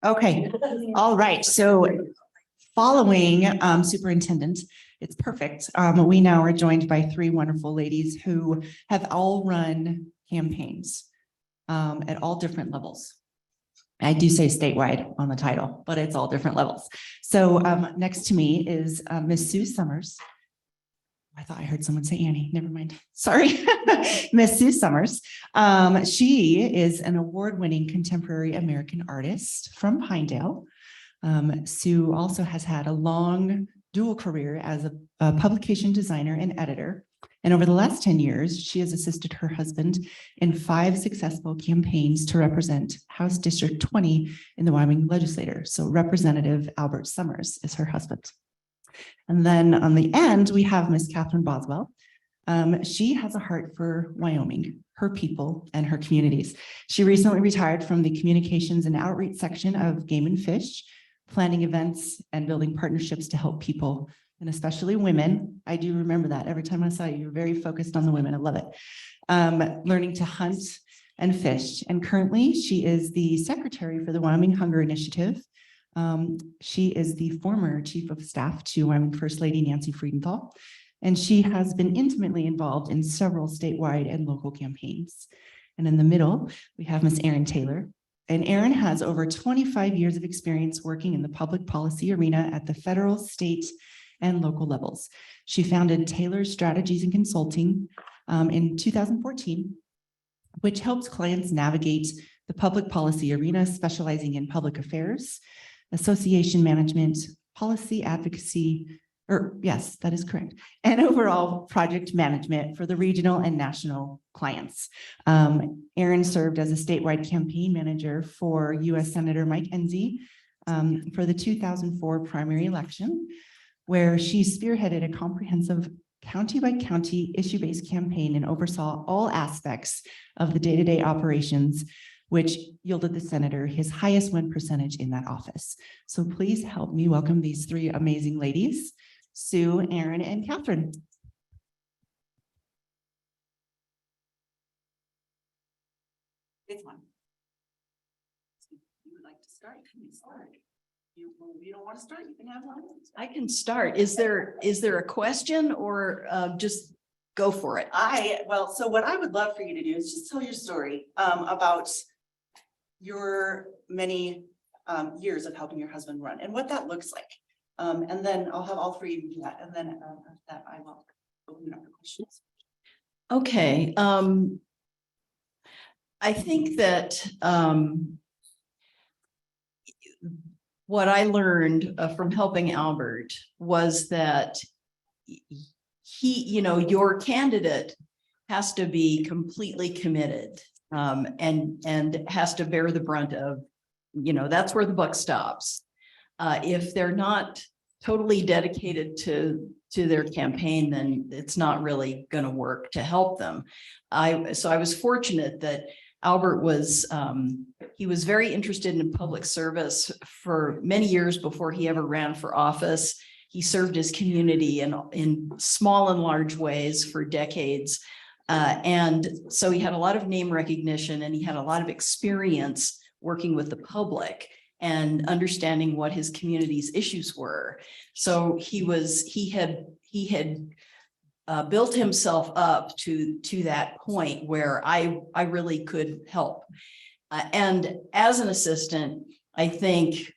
Okay, all right. So following superintendent, it's perfect. We now are joined by three wonderful ladies who have all run campaigns at all different levels. I do say statewide on the title, but it's all different levels. So next to me is Miss Sue Summers. I thought I heard someone say Annie. Never mind. Sorry. Miss Sue Summers. She is an award-winning contemporary American artist from Pinedale. Sue also has had a long dual career as a publication designer and editor. And over the last 10 years, she has assisted her husband in 5 successful campaigns to represent House District 20 in the Wyoming legislature. So Representative Albert Summers is her husband. And then on the end, we have Miss Catherine Boswell. She has a heart for Wyoming, her people, and her communities. She recently retired from the communications and outreach section of Game and Fish, planning events and building partnerships to help people, and especially women. I do remember that. Every time I saw you, you're very focused on the women. I love it. Learning to hunt and fish. And currently, she is the secretary for the Wyoming Hunger Initiative. She is the former chief of staff to Wyoming First Lady Nancy Friedenthal, and she has been intimately involved in several statewide and local campaigns. And in the middle, we have Miss Erin Taylor. And Erin has over 25 years of experience working in the public policy arena at the federal, state, and local levels. She founded Taylor Strategies and Consulting in 2014, which helps clients navigate the public policy arena, specializing in public affairs, association management, policy advocacy, yes, that is correct, and overall project management for the regional and national clients. Erin served as a statewide campaign manager for U.S. Senator Mike Enzi for the 2004 primary election, where she spearheaded a comprehensive county-by-county issue-based campaign and oversaw all aspects of the day-to-day operations, which yielded the senator his highest win percentage in that office. So please help me welcome these 3 amazing ladies, Sue, Erin, and Catherine. This one. You would like to start? Can you start? You don't want to start? You can have one. I can start. Is there a question or just go for it? So what I would love for you to do is just tell your story about your many years of helping your husband run and what that looks like. And then I'll have all 3 of you do that. And then after that, I will open up for questions. Okay. I think that what I learned from helping Albert was that your candidate has to be completely committed and has to bear the brunt of, that's where the buck stops. If they're not totally dedicated to their campaign, then it's not really going to work to help them. So I was fortunate that Albert was, he was very interested in public service for many years before he ever ran for office. He served his community in small and large ways for decades. And so he had a lot of name recognition and he had a lot of experience working with the public and understanding what his community's issues were. So he had built himself up to that point where I really could help. And as an assistant, I think,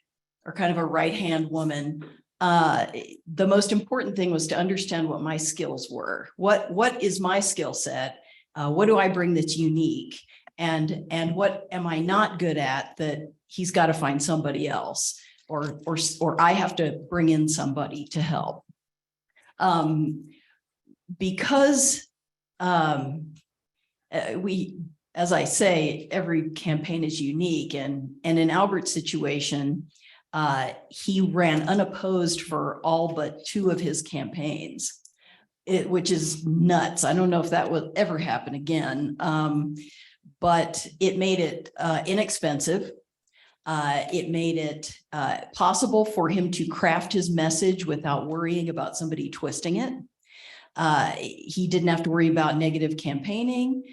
or kind of a right-hand woman, the most important thing was to understand what my skills were. What is my skill set? What do I bring that's unique? And what am I not good at that he's got to find somebody else, or I have to bring in somebody to help. Because as I say, every campaign is unique, and in Albert's situation, he ran unopposed for all but 2 of his campaigns, which is nuts. I don't know if that will ever happen again, but it made it inexpensive. It made it possible for him to craft his message without worrying about somebody twisting it. He didn't have to worry about negative campaigning.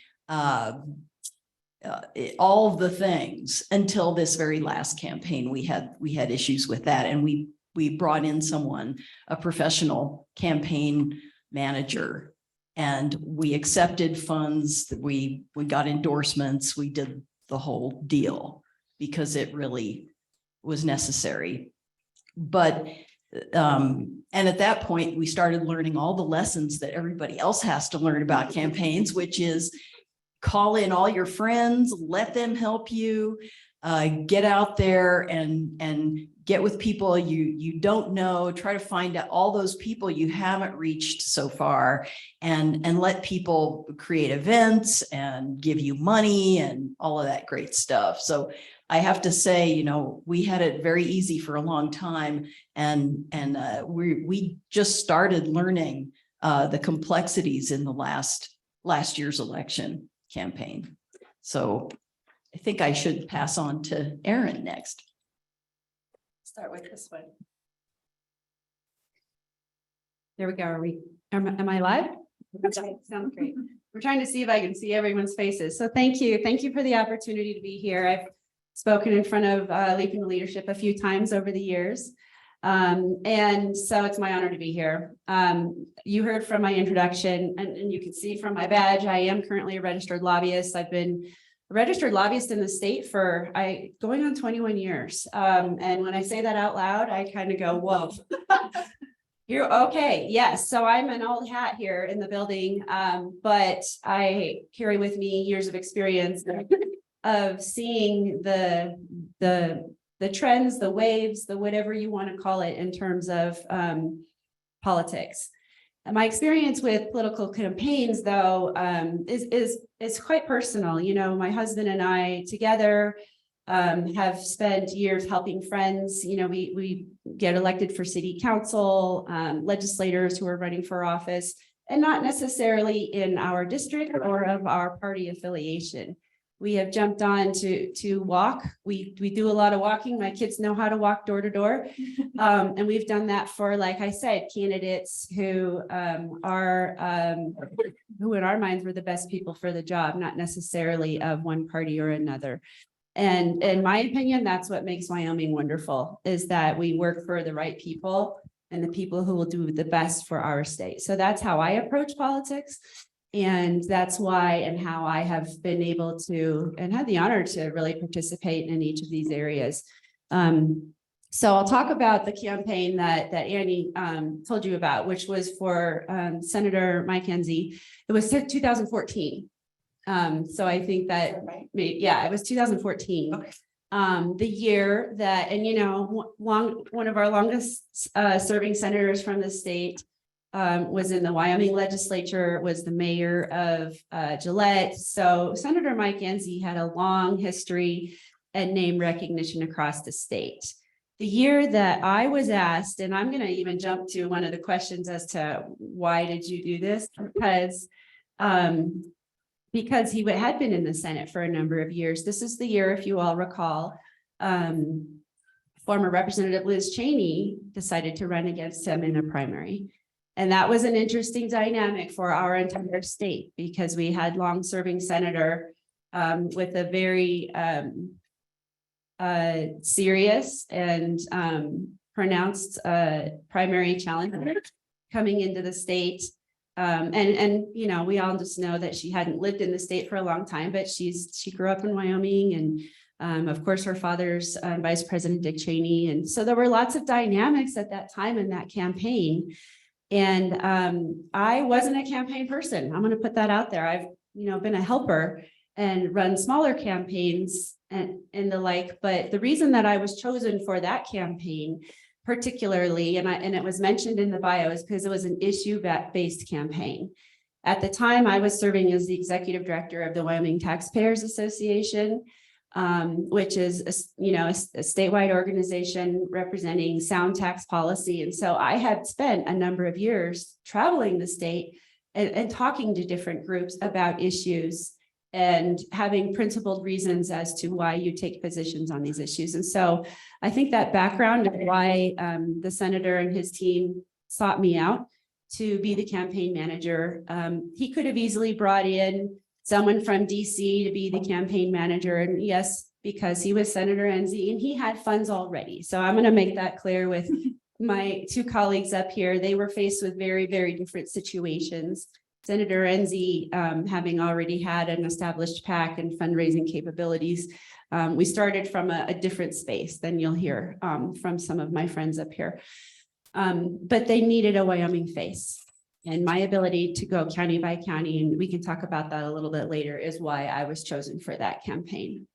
all the things until this very last campaign. We had issues with that, and we brought in someone, a professional campaign manager, and we accepted funds. We got endorsements. We did the whole deal because it really was necessary. But and at that point, we started learning all the lessons that everybody else has to learn about campaigns, which is call in all your friends, let them help you, get out there and get with people you don't know, try to find out all those people you haven't reached so far, and let people create events and give you money and all of that great stuff. So I have to say, you know, we had it very easy for a long time, and we just started learning the complexities in the last year's election campaign. So I think I should pass on to Erin next. Start with this one. There we go. Am I live? Okay, sounds great. We're trying to see if I can see everyone's faces. So thank you. Thank you for the opportunity to be here. I've spoken in front of Leaping Leadership a few times over the years. And so it's my honor to be here. You heard from my introduction, and you can see from my badge, I am currently a registered lobbyist. I've been a registered lobbyist in the state for going on 21 years. And when I say that out loud, I kind of go, whoa. You're okay. Yes. So I'm an old hat here in the building, but I carry with me years of experience of seeing the trends, the waves, the whatever you want to call it in terms of politics. And my experience with political campaigns, though, is quite personal. You know, my husband and I together have spent years helping friends. You know, we get elected for city council, legislators who are running for office, and not necessarily in our district or of our party affiliation. We have jumped on to walk. We do a lot of walking. My kids know how to walk door to door. And we've done that for, like I said, candidates who who in our minds were the best people for the job, not necessarily of one party or another. And in my opinion, that's what makes Wyoming wonderful, is that we work for the right people and the people who will do the best for our state. So that's how I approach politics. And that's why and how I have been able to and had the honor to really participate in each of these areas. So I'll talk about the campaign that Annie told you about, which was for Senator Mike Enzi. It was 2014. So I think that, yeah, it was 2014. Okay. The year that, and you know, one of our longest serving senators from the state was in the Wyoming legislature, was the mayor of Gillette. So Senator Mike Enzi had a long history and name recognition across the state. The year that I was asked, and I'm going to even jump to one of the questions as to why did you do this? Because he had been in the Senate for a number of years. This is the year, if you all recall, former Representative Liz Cheney decided to run against him in a primary. And that was an interesting dynamic for our entire state, because we had long-serving senator with a very serious and pronounced primary challenger coming into the state. And you know, we all just know that she hadn't lived in the state for a long time, but she grew up in Wyoming, and of course her father's Vice President Dick Cheney. And so there were lots of dynamics at that time in that campaign. And I wasn't a campaign person. I'm going to put that out there. I've, you know, been a helper and run smaller campaigns and the like. But the reason that I was chosen for that campaign particularly, and it was mentioned in the bio, is because it was an issue-based campaign. At the time, I was serving as the executive director of the Wyoming Taxpayers Association, which is a statewide organization representing sound tax policy. And so I had spent a number of years traveling the state and talking to different groups about issues and having principled reasons as to why you take positions on these issues. And so I think that background of why the senator and his team sought me out to be the campaign manager. He could have easily brought in someone from DC to be the campaign manager. And yes, because he was Senator Enzi and he had funds already. So I'm going to make that clear with my two colleagues up here. They were faced with very, very different situations. Senator Enzi, having already had an established PAC and fundraising capabilities, we started from a different space than you'll hear from some of my friends up here. But they needed a Wyoming face. And my ability to go county by county, and we can talk about that a little bit later, is why I was chosen for that campaign.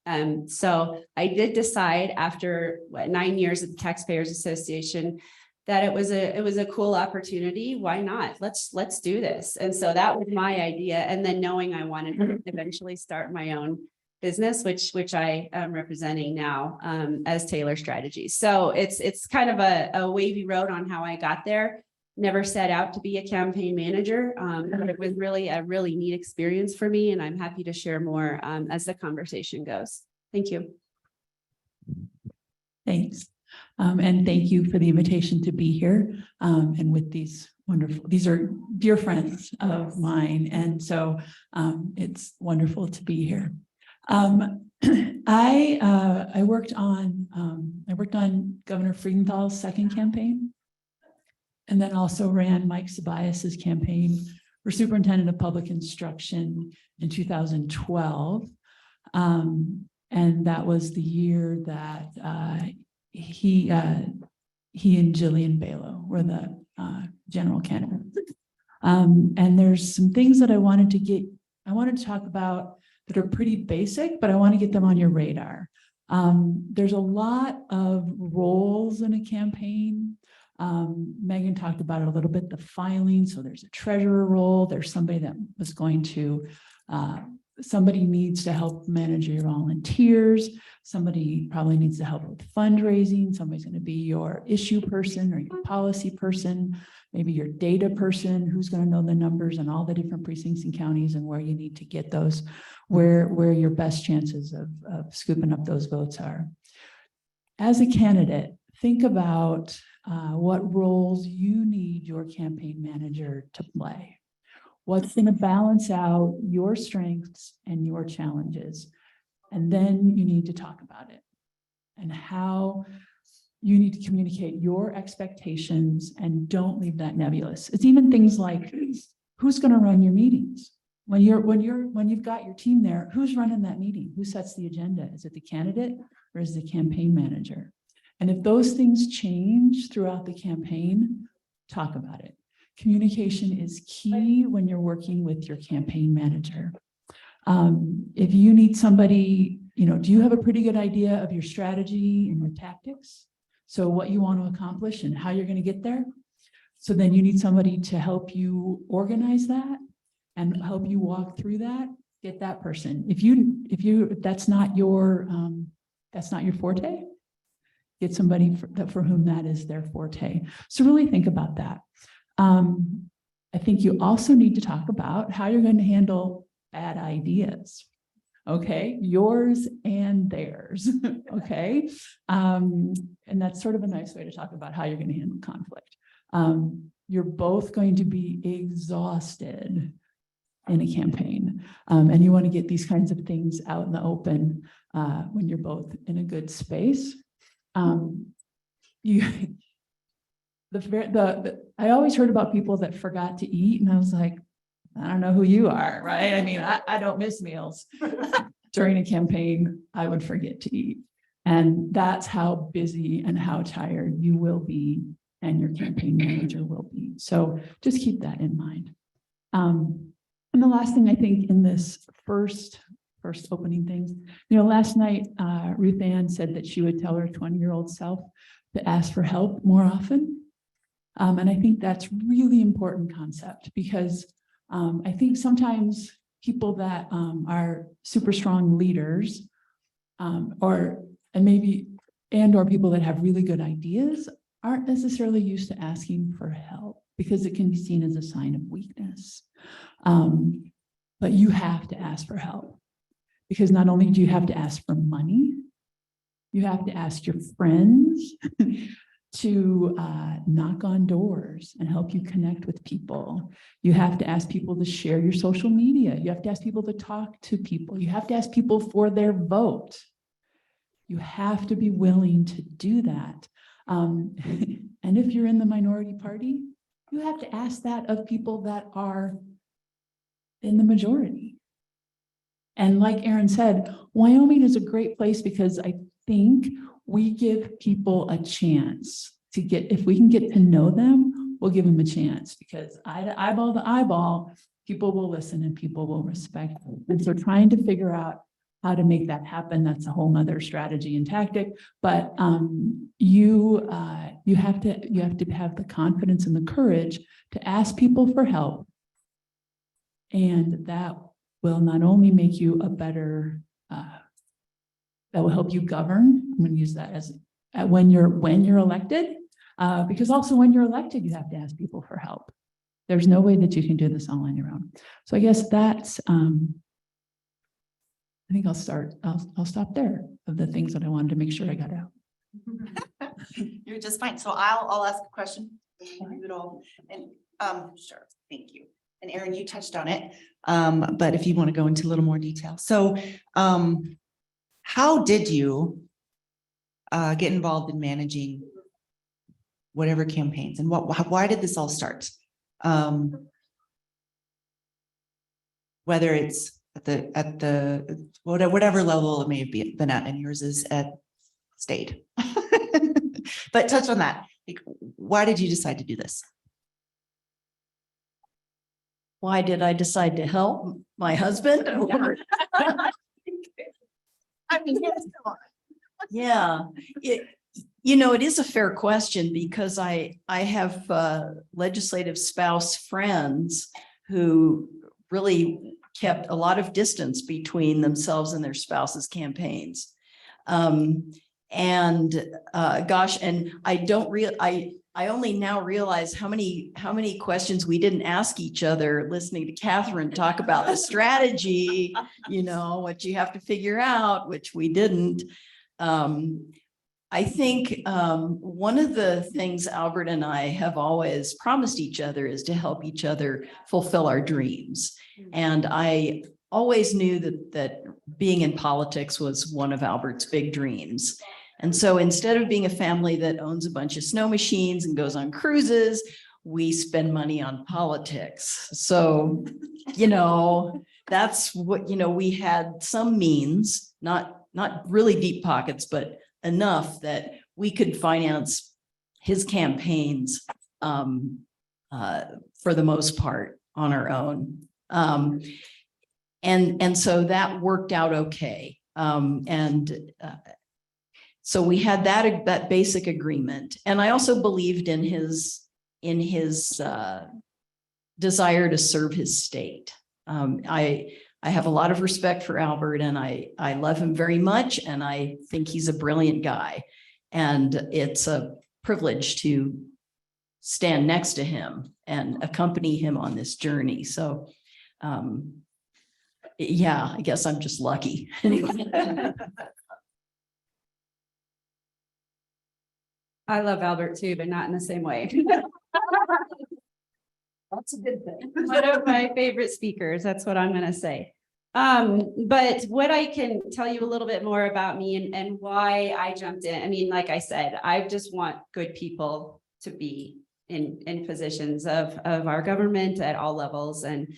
So I did decide after 9 years at the Taxpayers Association that it was a cool opportunity. Why not? Let's do this. And so that was my idea. And then knowing I wanted to eventually start my own business, which I am representing now as Taylor Strategies. So it's kind of a wavy road on how I got there. Never set out to be a campaign manager, but it was really a really neat experience for me. And I'm happy to share more as the conversation goes. Thank you. Thanks. And thank you for the invitation to be here. And with these are dear friends of mine. And so it's wonderful to be here. I worked on Governor Friedenthal's second campaign, and then also ran Mike Sabias's campaign for Superintendent of Public Instruction in 2012. And that was the year that he and Jillian Balo were the general candidates. And there's some things that I wanted to talk about that are pretty basic, but I want to get them on your radar. There's a lot of roles in a campaign. Megan talked about it a little bit, the filing. So there's a treasurer role. There's somebody that was going to, somebody needs to help manage your volunteers. Somebody probably needs to help with fundraising. Somebody's going to be your issue person or your policy person, maybe your data person who's going to know the numbers and all the different precincts and counties and where you need to get those, where your best chances of scooping up those votes are. As a candidate, think about what roles you need your campaign manager to play. What's going to balance out your strengths and your challenges. And then you need to talk about it and how you need to communicate your expectations and don't leave that nebulous. It's even things like who's going to run your meetings. When you've got your team there, who's running that meeting? Who sets the agenda? Is it the candidate or is it the campaign manager? And if those things change throughout the campaign, talk about it. Communication is key when you're working with your campaign manager. If you need somebody, do you have a pretty good idea of your strategy and your tactics? So what you want to accomplish and how you're going to get there? So then you need somebody to help you organize that and help you walk through that. Get that person. If that's not your forte, get somebody for whom that is their forte. So really think about that. I think you also need to talk about how you're going to handle bad ideas. Okay, yours and theirs. Okay, and that's sort of a nice way to talk about how you're going to handle conflict. You're both going to be exhausted in a campaign, and you want to get these kinds of things out in the open when you're both in a good space. I always heard about people that forgot to eat, and I was like, I don't know who you are, right? I mean, I don't miss meals. During a campaign, I would forget to eat. And that's how busy and how tired you will be and your campaign manager will be. So just keep that in mind. And the last thing I think in this first opening things, last night, Ruth Ann said that she would tell her 20-year-old self to ask for help more often. And I think that's really important concept because I think sometimes people that are super strong leaders or people that have really good ideas aren't necessarily used to asking for help because it can be seen as a sign of weakness. But you have to ask for help because not only do you have to ask for money, you have to ask your friends to knock on doors and help you connect with people. You have to ask people to share your social media. You have to ask people to talk to people. You have to ask people for their vote. You have to be willing to do that. And if you're in the minority party, you have to ask that of people that are in the majority. And like Aaron said, Wyoming is a great place because I think we give people a chance to get, if we can get to know them, we'll give them a chance, because eyeball to eyeball, people will listen and people will respect them. And so trying to figure out how to make that happen, that's a whole nother strategy and tactic. But you have to have the confidence and the courage to ask people for help. And that will not only make you a better, that will help you govern. I'm going to use that as when you're elected, because also when you're elected, you have to ask people for help. There's no way that you can do this all on your own. So I guess that's, I think I'll stop there of the things that I wanted to make sure I got out. You're just fine. So I'll ask a question. Leave it all. And sure, thank you. And Aaron, you touched on it. But if you want to go into a little more detail. So how did you get involved in managing whatever campaigns, and why did this all start? Whether it's at the whatever level it may have been at, and yours is at state. But touch on that. Like, why did you decide to do this? Why did I decide to help my husband? I mean, yes, come on. Yeah, it is a fair question, because I have legislative spouse friends who really kept a lot of distance between themselves and their spouses' campaigns. Gosh, and I only now realize how many questions we didn't ask each other listening to Catherine talk about the strategy, what you have to figure out, which we didn't. I think one of the things Albert and I have always promised each other is to help each other fulfill our dreams. And I always knew that being in politics was one of Albert's big dreams. And so instead of being a family that owns a bunch of snow machines and goes on cruises, we spend money on politics. So, that's what, we had some means, not really deep pockets, but enough that we could finance his campaigns for the most part on our own. And so that worked out okay. So we had that basic agreement. And I also believed in his desire to serve his state. I have a lot of respect for Albert, and I love him very much. And I think he's a brilliant guy. And it's a privilege to stand next to him and accompany him on this journey. So, yeah, I guess I'm just lucky. Anyway. I love Albert too, but not in the same way. That's a good thing. One of my favorite speakers, that's what I'm going to say. But what I can tell you a little bit more about me and why I jumped in. I mean, like I said, I just want good people to be in positions of our government at all levels. And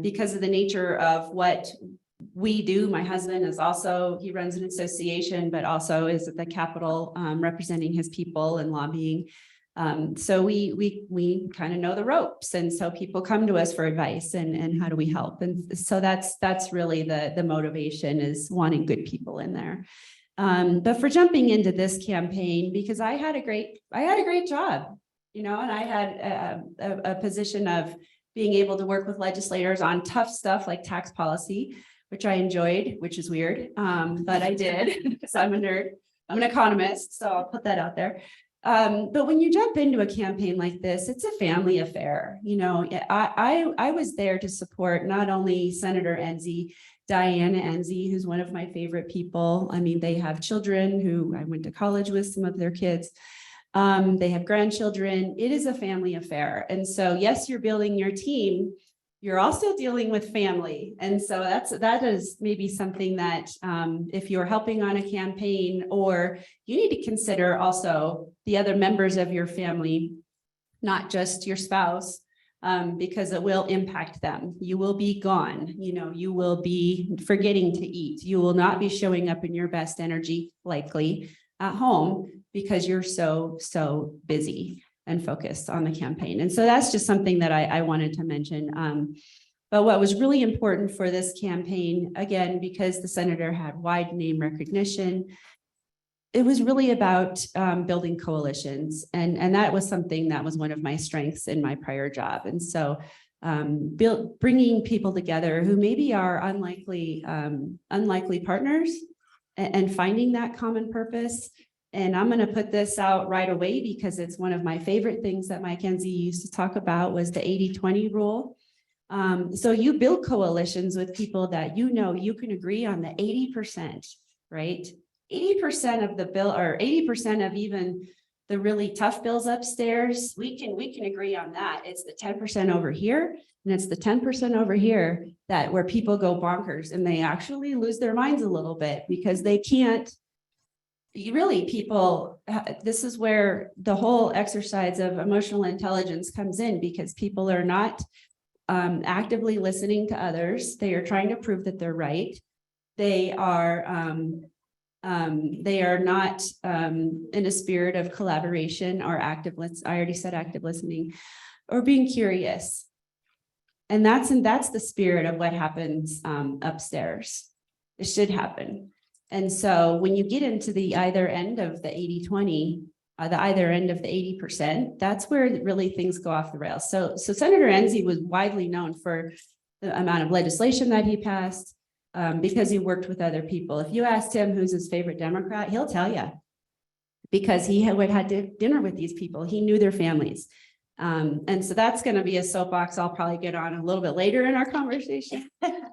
because of the nature of what we do, my husband is also, he runs an association, but also is at the Capitol representing his people and lobbying. So we kind of know the ropes. And so people come to us for advice and how do we help? And so that's really the motivation, is wanting good people in there. But for jumping into this campaign, because I had a great job, and I had a position of being able to work with legislators on tough stuff like tax policy, which I enjoyed, which is weird. But I did, because I'm a nerd. I'm an economist, so I'll put that out there. But when you jump into a campaign like this, it's a family affair. I was there to support not only Senator Enzi, Diana Enzi, who's one of my favorite people. I mean, they have children who I went to college with, some of their kids. They have grandchildren. It is a family affair. And so, yes, you're building your team. You're also dealing with family. And so that is maybe something that if you're helping on a campaign, or you need to consider also the other members of your family, not just your spouse, because it will impact them. You will be gone, you will be forgetting to eat. You will not be showing up in your best energy, likely at home, because you're so busy and focused on the campaign. And so that's just something that I wanted to mention. But what was really important for this campaign, again, because the senator had wide name recognition, it was really about building coalitions. And that was something that was one of my strengths in my prior job. And so bringing people together who maybe are unlikely partners and finding that common purpose. And I'm going to put this out right away because it's one of my favorite things that Mike Enzi used to talk about was the 80-20 rule. So you build coalitions with people that you can agree on the 80%, right? 80% of the bill, or 80% of even the really tough bills upstairs, we can agree on that. It's the 10% over here, and it's the 10% over here where people go bonkers and they actually lose their minds a little bit because they can't. This is where the whole exercise of emotional intelligence comes in, because people are not actively listening to others. They are trying to prove that they're right. They are not in a spirit of collaboration or active. I already said active listening, or being curious. And that's the spirit of what happens upstairs. It should happen. And so when you get into the either end of the 80-20, the either end of the 80%, that's where really things go off the rails. So Senator Enzi was widely known for the amount of legislation that he passed because he worked with other people. If you asked him who's his favorite Democrat, he'll tell you, because he had dinner with these people. He knew their families. And so that's going to be a soapbox I'll probably get on a little bit later in our conversation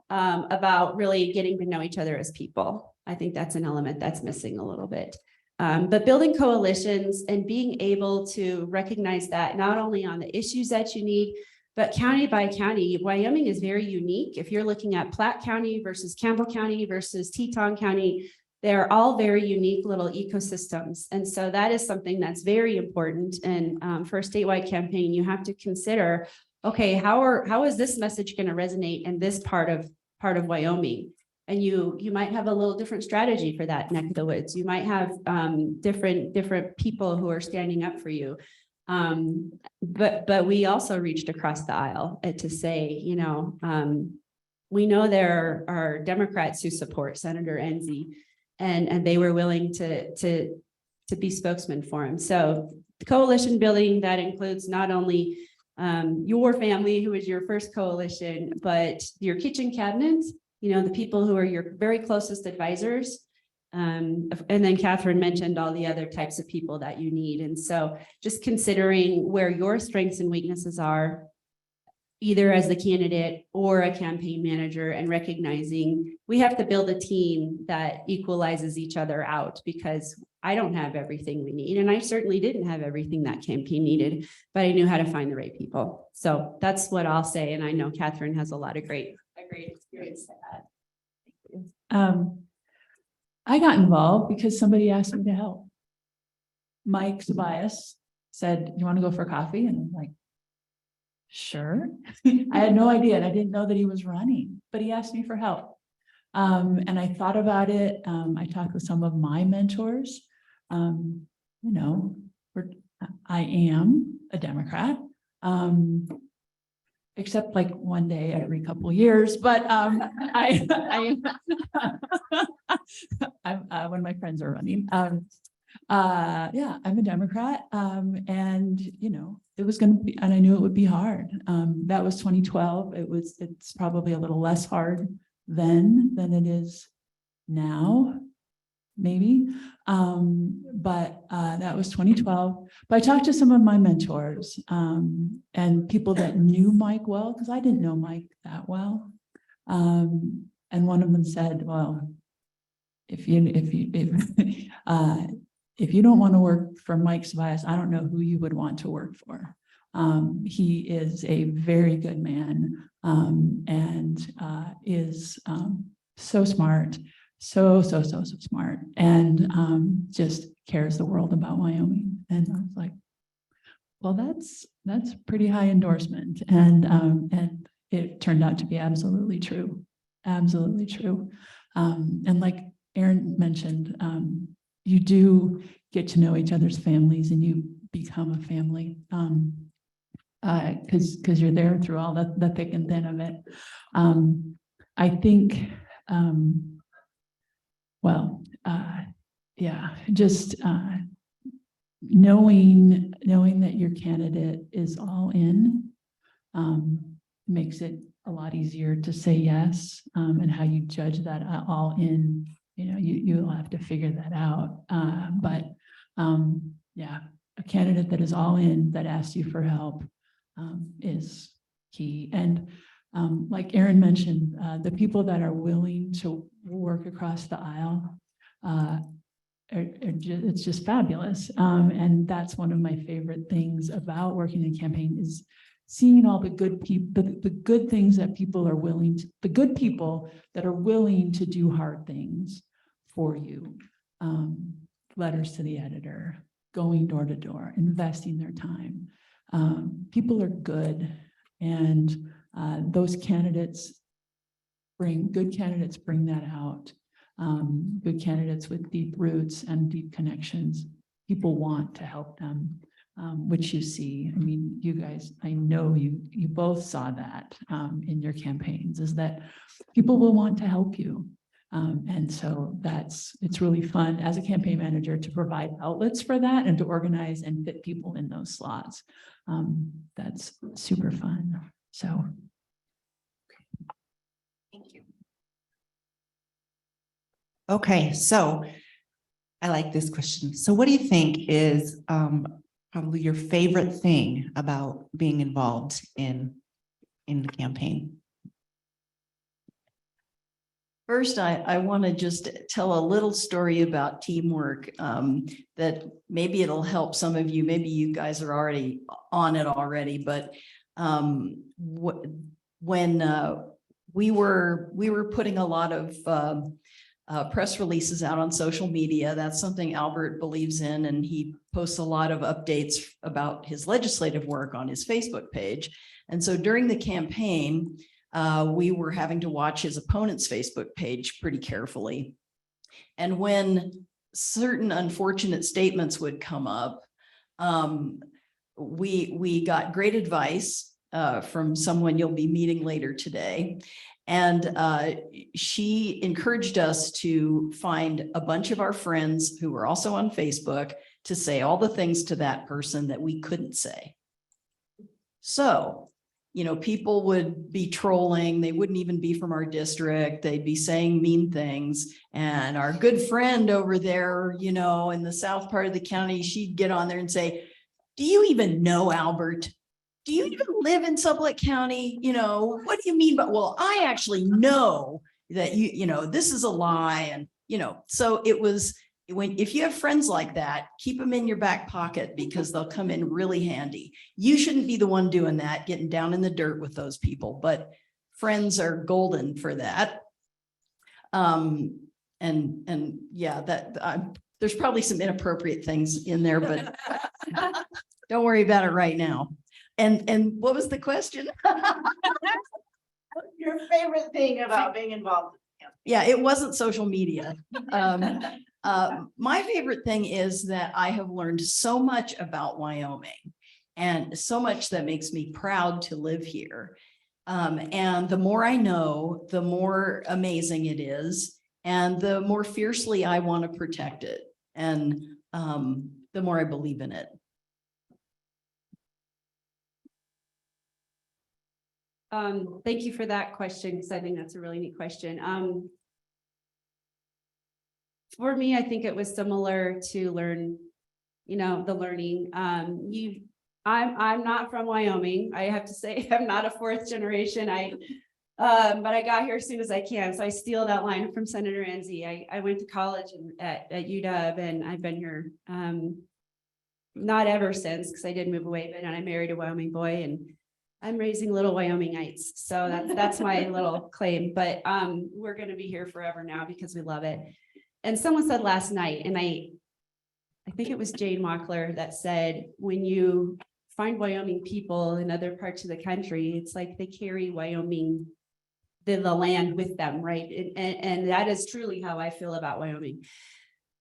about really getting to know each other as people. I think that's an element that's missing a little bit. But building coalitions and being able to recognize that not only on the issues that you need, but county by county. Wyoming is very unique. If you're looking at Platte County versus Campbell County versus Teton County, they're all very unique little ecosystems. And so that is something that's very important. And for a statewide campaign, you have to consider, okay, how is this message going to resonate in this part of Wyoming? And you might have a little different strategy for that neck of the woods. You might have different people who are standing up for you. But we also reached across the aisle to say, we know there are Democrats who support Senator Enzi, and they were willing to be spokesman for him. So the coalition building, that includes not only your family, who is your first coalition, but your kitchen cabinet, the people who are your very closest advisors. And then Catherine mentioned all the other types of people that you need. And so just considering where your strengths and weaknesses are, either as the candidate or a campaign manager, and recognizing we have to build a team that equalizes each other out, because I don't have everything we need. And I certainly didn't have everything that campaign needed, but I knew how to find the right people. So that's what I'll say. And I know Catherine has a lot of great experience to add. I got involved because somebody asked me to help. Mike Tobias said, "You want to go for coffee?" And I'm like, sure. I had no idea, and I didn't know that he was running, but he asked me for help. And I thought about it. I talked with some of my mentors. I am a Democrat, except like one day every couple of years. But when my friends are running, yeah, I'm a Democrat, and it was going to be, and I knew it would be hard. That was 2012. It's probably a little less hard then than it is now, maybe. But that was 2012. But I talked to some of my mentors and people that knew Mike well, because I didn't know Mike that well. And one of them said, "Well, if if you don't want to work for Mike Tobias, I don't know who you would want to work for. He is a very good man, and is so smart, so smart, and just cares the world about Wyoming. And I was like, well, that's a pretty high endorsement, and it turned out to be absolutely true, absolutely true. And like Erin mentioned, you do get to know each other's families, and you become a family. Because you're there through all the thick and thin of it. I think, just knowing that your candidate is all in makes it a lot easier to say yes, and how you judge that all in, you'll have to figure that out. But a candidate that is all in, that asks you for help, is key. And like Erin mentioned, the people that are willing to work across the aisle, it's just fabulous. And that's one of my favorite things about working in campaign, is seeing all the good people, the good things that people are willing to, the good people that are willing to do hard things for you. Letters to the editor, going door to door, investing their time. People are good, and those candidates bring that out. Good candidates with deep roots and deep connections. People want to help them, which you see. I mean, you guys, I know you both saw that in your campaigns, is that people will want to help you. And so it's really fun as a campaign manager to provide outlets for that and to organize and fit people in those slots. That's super fun. So. Thank you. Okay, so I like this question. So what do you think is probably your favorite thing about being involved in the campaign? First, I want to just tell a little story about teamwork that maybe it'll help some of you. Maybe you guys are already on it already, but when we were putting a lot of press releases out on social media. That's something Albert believes in, and he posts a lot of updates about his legislative work on his Facebook page. And so during the campaign, we were having to watch his opponent's Facebook page pretty carefully. And when certain unfortunate statements would come up, we got great advice from someone you'll be meeting later today. And she encouraged us to find a bunch of our friends who were also on Facebook to say all the things to that person that we couldn't say. So, people would be trolling. They wouldn't even be from our district. They'd be saying mean things. And our good friend over there, in the south part of the county, she'd get on there and say, "Do you even know Albert? Do you even live in Sublette County? What do you mean? But well, I actually know that this is a lie." And, so it was if you have friends like that, keep them in your back pocket because they'll come in really handy. You shouldn't be the one doing that, getting down in the dirt with those people, but friends are golden for that. And yeah, there's probably some inappropriate things in there, but don't worry about it right now. And what was the question? Your favorite thing about being involved? Yeah, it wasn't social media. My favorite thing is that I have learned so much about Wyoming, and so much that makes me proud to live here. And the more I know, the more amazing it is, and the more fiercely I want to protect it, and the more I believe in it. Thank you for that question, because I think that's a really neat question. For me, I think it was similar to the learning. I'm not from Wyoming. I have to say I'm not a fourth generation. But I got here as soon as I can. So I steal that line from Senator Enzi. I went to college at UW and I've been here not ever since, because I did move away, but and I married a Wyoming boy and I'm raising little Wyomingites. So that's my little claim. But we're going to be here forever now because we love it. And someone said last night, and I think it was Jane Mockler that said, when you find Wyoming people in other parts of the country, it's like they carry Wyoming, the land with them, right? And that is truly how I feel about Wyoming.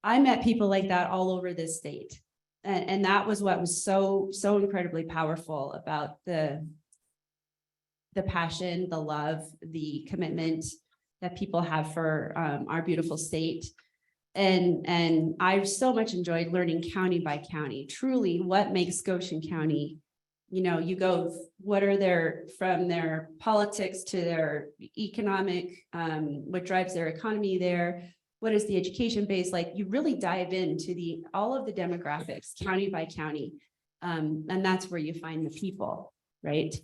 I met people like that all over this state. And that was what was so incredibly powerful about the passion, the love, the commitment that people have for our beautiful state. And I've so much enjoyed learning county by county, truly what makes Goshen County. You know, you go, what are from their politics to their economic, what drives their economy there? What is the education base? Like, you really dive into all of the demographics, county by county. And that's where you find the people, right?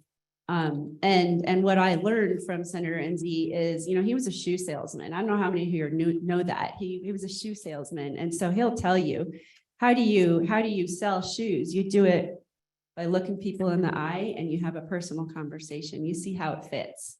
And what I learned from Senator Enzi is, you know, he was a shoe salesman. I don't know how many here know that. He was a shoe salesman. And so he'll tell you, how do you sell shoes? You do it by looking people in the eye and you have a personal conversation. You see how it fits.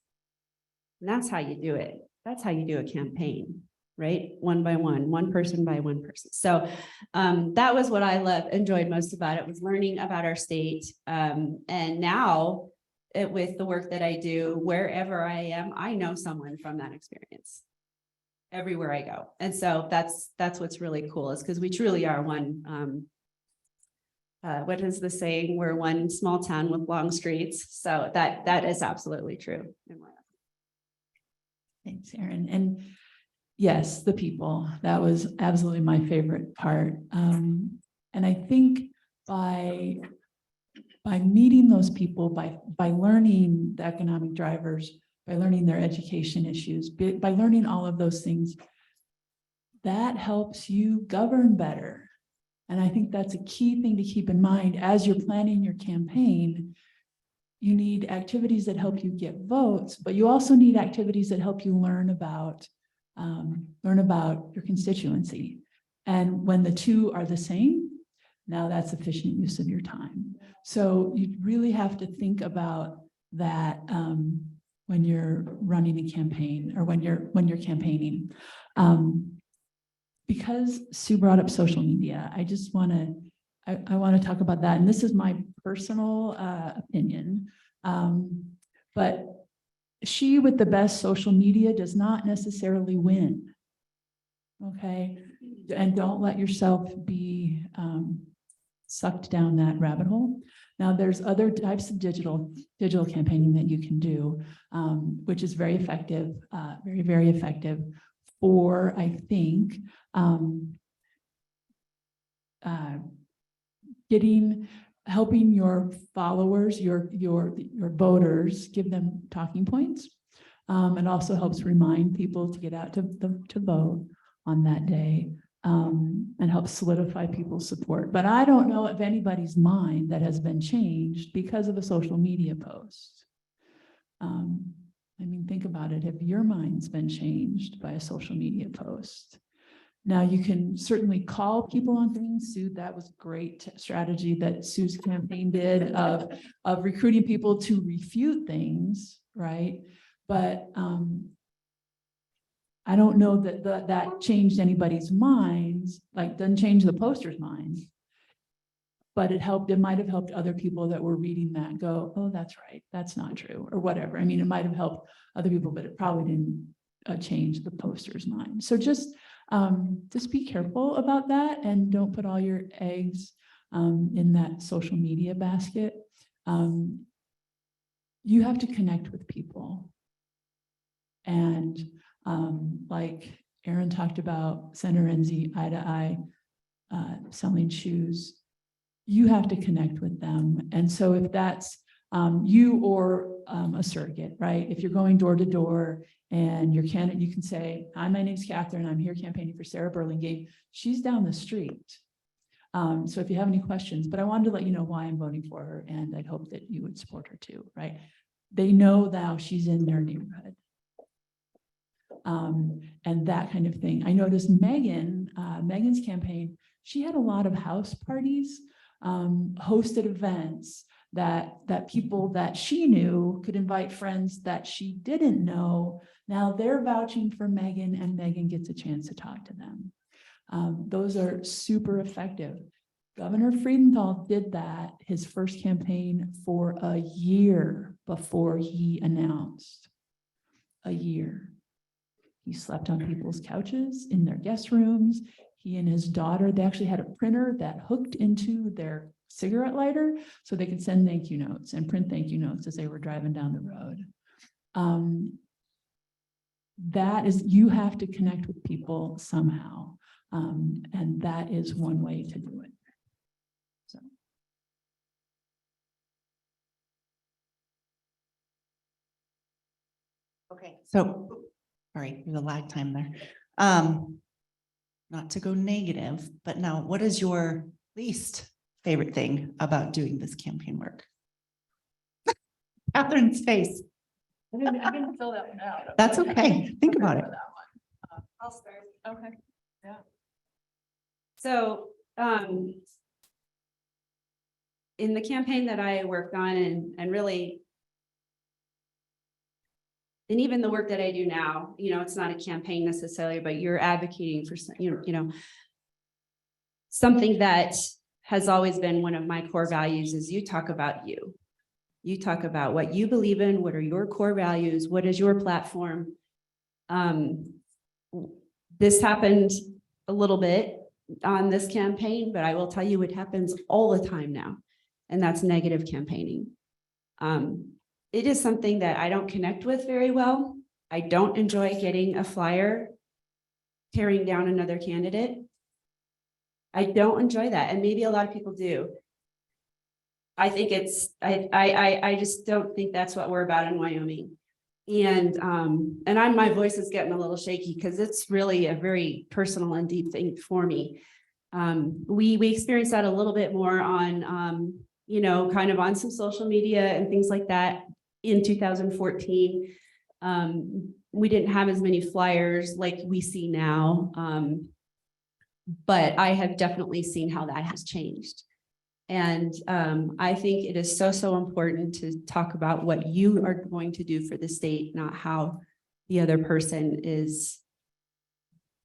And that's how you do it. That's how you do a campaign, right? One by one person by one person. So that was what I enjoyed most about it, was learning about our state. And now with the work that I do, wherever I am, I know someone from that experience everywhere I go. And so that's what's really cool, is because we truly are one, what is the saying? We're one small town with long streets. So that is absolutely true. Thanks, Erin. And yes, the people, that was absolutely my favorite part. And I think by meeting those people, by learning the economic drivers, by learning their education issues, by learning all of those things, that helps you govern better. And I think that's a key thing to keep in mind as you're planning your campaign. You need activities that help you get votes, but you also need activities that help you learn about your constituency. And when the two are the same, now that's efficient use of your time. So you really have to think about that when you're running a campaign or when you're campaigning. Because Sue brought up social media, I just want to talk about that. And this is my personal opinion. But she with the best social media does not necessarily win. Okay. And don't let yourself be sucked down that rabbit hole. Now there's other types of digital campaigning that you can do, which is very effective, very, very effective for, I think, helping your followers, your voters, give them talking points. It also helps remind people to get out to vote on that day, and help solidify people's support. But I don't know if anybody's mind that has been changed because of a social media post. I mean, think about it. If your mind's been changed by a social media post, now you can certainly call people on things. Sue, that was a great strategy that Sue's campaign did of recruiting people to refute things, right? But I don't know that changed anybody's minds, like doesn't change the poster's mind, but it might have helped other people that were reading that go, oh, that's right, that's not true, or whatever. I mean, it might have helped other people, but it probably didn't change the poster's mind. So just be careful about that and don't put all your eggs in that social media basket. You have to connect with people. And like Erin talked about, Senator Enzi, eye to eye, selling shoes, you have to connect with them. And so if that's you or a surrogate, right? If you're going door to door and your candidate, you can say, hi, my name's Catherine. I'm here campaigning for Sarah Burlingame. She's down the street. So if you have any questions, but I wanted to let you know why I'm voting for her, and I'd hope that you would support her too, right? they know now she's in their neighborhood. And that kind of thing. I noticed Megan's campaign, she had a lot of house parties, hosted events that people that she knew could invite friends that she didn't know. Now they're vouching for Megan and Megan gets a chance to talk to them. Those are super effective. Governor Friedenthal did that, his first campaign, for a year before he announced. A year. He slept on people's couches, in their guest rooms. He and his daughter, they actually had a printer that hooked into their cigarette lighter so they could send thank you notes and print thank you notes as they were driving down the road. That is, you have to connect with people somehow. And that is one way to do it. So. Okay, so, sorry, there's a lag time there. Not to go negative, but now what is your least favorite thing about doing this campaign work? Catherine's face. I didn't fill that one out. That's okay. Think about it. I'll start. Okay. So, in the campaign that I worked on and really, and even the work that I do now, it's not a campaign necessarily, but you're advocating for, something that has always been one of my core values is you talk about you. You talk about what you believe in, what are your core values, what is your platform. This happened a little bit on this campaign, but I will tell you it happens all the time now, and that's negative campaigning. It is something that I don't connect with very well. I don't enjoy getting a flyer tearing down another candidate. I don't enjoy that, and maybe a lot of people do. I think I just don't think that's what we're about in Wyoming. And my voice is getting a little shaky because it's really a very personal and deep thing for me. We experienced that a little bit more on, kind of on some social media and things like that in 2014. We didn't have as many flyers like we see now. But I have definitely seen how that has changed. And I think it is so important to talk about what you are going to do for the state, not how the other person is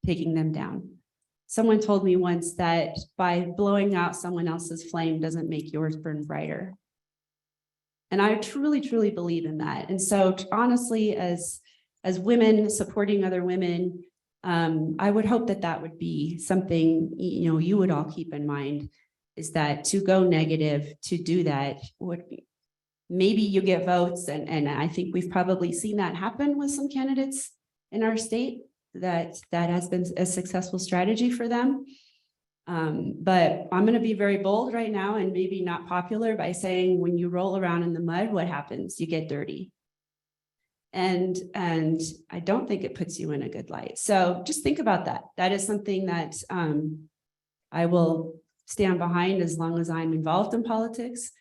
taking them down. Someone told me once that by blowing out someone else's flame doesn't make yours burn brighter. And I truly believe in that. And so honestly, as women supporting other women, I would hope that would be something, you would all keep in mind, is that to go negative, to do that, would be, maybe you get votes. And I think we've probably seen that happen with some candidates in our state, that has been a successful strategy for them. But I'm going to be very bold right now and maybe not popular by saying, when you roll around in the mud, what happens? You get dirty. And I don't think it puts you in a good light. So just think about that. That is something that I will stand behind as long as I'm involved in politics.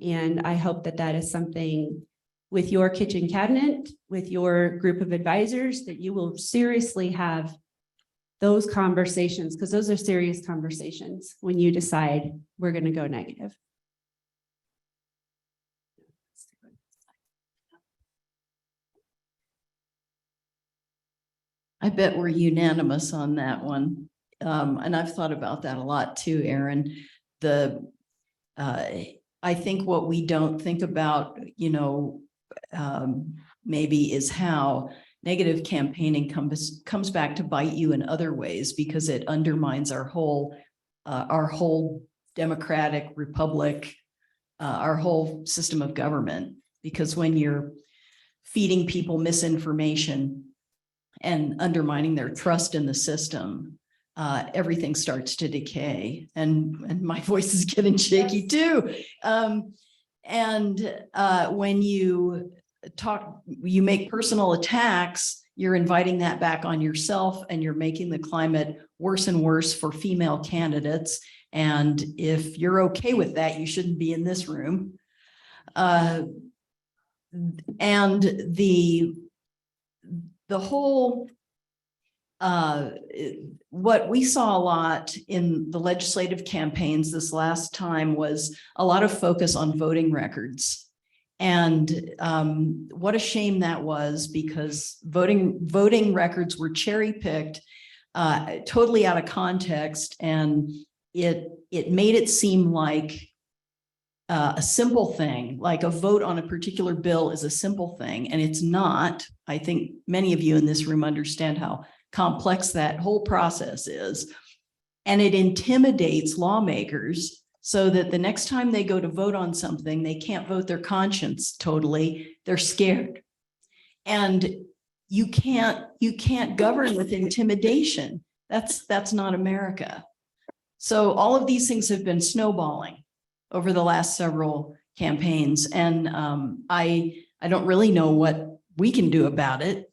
And I hope that is something with your kitchen cabinet, with your group of advisors, that you will seriously have those conversations, because those are serious conversations when you decide we're going to go negative. I bet we're unanimous on that one. And I've thought about that a lot too, Aaron. I think what we don't think about, maybe is how negative campaigning comes back to bite you in other ways, because it undermines our whole democratic republic, our whole system of government. Because when you're feeding people misinformation and undermining their trust in the system, everything starts to decay. And my voice is getting shaky too. When you make personal attacks, you're inviting that back on yourself, and you're making the climate worse and worse for female candidates. And if you're okay with that, you shouldn't be in this room. and the whole, what we saw a lot in the legislative campaigns this last time was a lot of focus on voting records. And what a shame that was, because voting records were cherry picked, totally out of context, and it made it seem like a simple thing, like a vote on a particular bill is a simple thing, and it's not. I think many of you in this room understand how complex that whole process is. And it intimidates lawmakers so that the next time they go to vote on something, they can't vote their conscience totally. They're scared. And you can't govern with intimidation. That's not America. So all of these things have been snowballing over the last several campaigns. And I don't really know what we can do about it,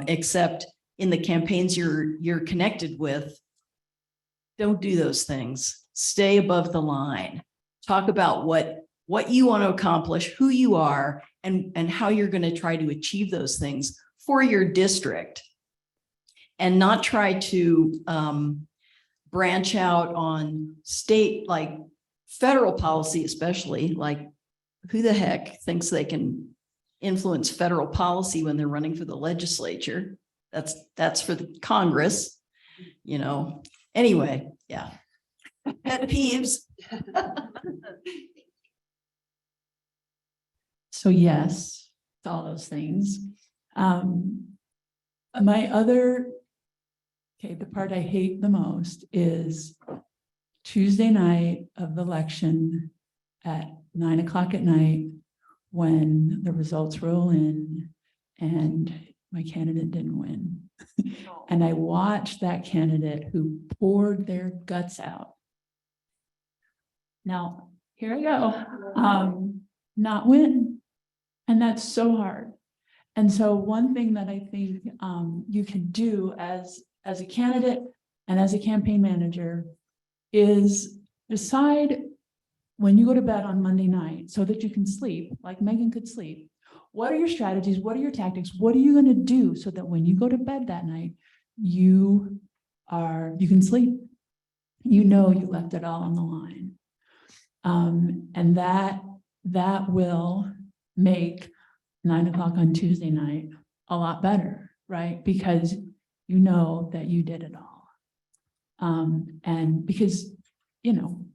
except in the campaigns you're connected with, don't do those things. Stay above the line. Talk about what you want to accomplish, who you are, and how you're going to try to achieve those things for your district, and not try to branch out on state, like federal policy, especially. Like, who the heck thinks they can influence federal policy when they're running for the legislature? That's for the Congress, you know. Anyway, yeah. Pet peeves. So yes, to all those things. My other, the part I hate the most is Tuesday night of the election at 9 o'clock at night, when the results roll in and my candidate didn't win. And I watched that candidate who poured their guts out. Now, here I go, not win. And that's so hard. And so one thing that I think you can do as a candidate and as a campaign manager is decide when you go to bed on Monday night so that you can sleep, like Megan could sleep. What are your strategies? What are your tactics? What are you going to do so that when you go to bed that night, you can sleep? You know you left it all on the line. And that will make 9 o'clock on Tuesday night a lot better, right? Because you know that you did it all. And because, you know,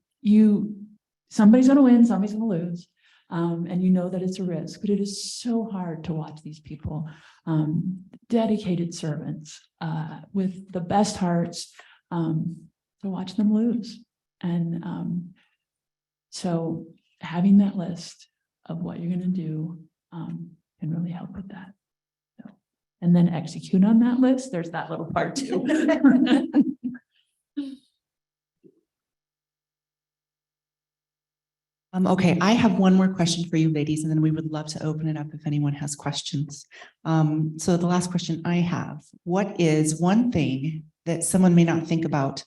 somebody's going to win, somebody's going to lose. And you know that it's a risk, but it is so hard to watch these people, dedicated servants, with the best hearts, to watch them lose. And so having that list of what you're going to do can really help with that. So, and then execute on that list. There's that little part too. Okay, I have one more question for you ladies, and then we would love to open it up if anyone has questions. So the last question I have, what is one thing that someone may not think about